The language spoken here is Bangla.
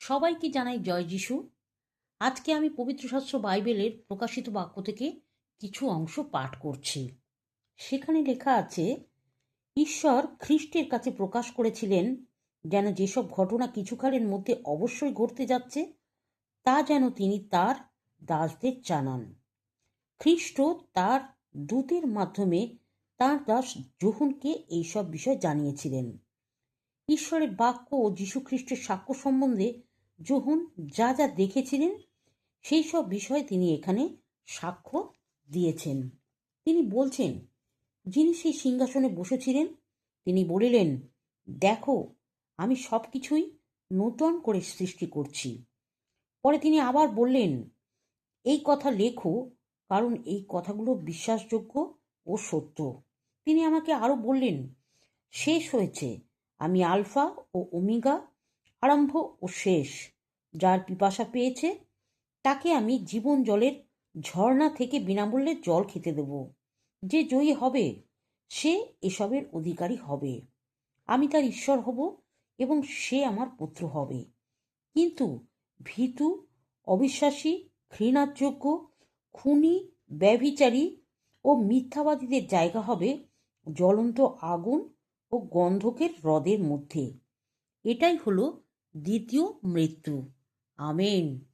সবাইকে জানাই জয় যিশু। আজকে আমি পবিত্র শাস্ত্র বাইবেলের প্রকাশিত বাক্য থেকে কিছু অংশ পাঠ করছি। সেখানে লেখা আছে, ঈশ্বর খ্রিস্টের কাছে প্রকাশ করেছিলেন যেন যেসব ঘটনা কিছুকালের মধ্যে অবশ্যই ঘটতে যাচ্ছে তা যেন তিনি তার দাসদের জানান। খ্রিস্ট তার দূতের মাধ্যমে তার দাস যোহনকে এইসব বিষয় জানিয়েছিলেন। ঈশ্বরের বাক্য ও যীশুখ্রিস্টের সাক্ষ্য সম্বন্ধে যোহন যা যা দেখেছিলেন সেই সব বিষয়ে তিনি এখানে সাক্ষ্য দিয়েছেন। তিনি বলছেন, যিনি সেই সিংহাসনে বসেছিলেন তিনি বলিলেন, দেখো, আমি সব কিছুই নূতন করে সৃষ্টি করছি। পরে তিনি আবার বললেন, এই কথা লেখো, কারণ এই কথাগুলো বিশ্বাসযোগ্য ও সত্য। তিনি আমাকে আরো বললেন, শেষ হয়েছে, আমি আলফা ও ওমেগা, আরম্ভ ও শেষ। যার পিপাসা পেয়েছে তাকে আমি জীবন জলের ঝর্ণা থেকে বিনামূল্যে জল খেতে দেব। যে জয়ী হবে সে এসবের অধিকারী হবে। আমি তার ঈশ্বর হব এবং সে আমার পুত্র হবে। কিন্তু ভীতু, অবিশ্বাসী, ঘৃণাযোগ্য, খুনি, ব্যভিচারী ও মিথ্যাবাদীদের জায়গা হবে জ্বলন্ত আগুন ও গন্ধকের হ্রদের মধ্যে। এটাই হলো দ্বিতীয় মৃত্যু। আমেন।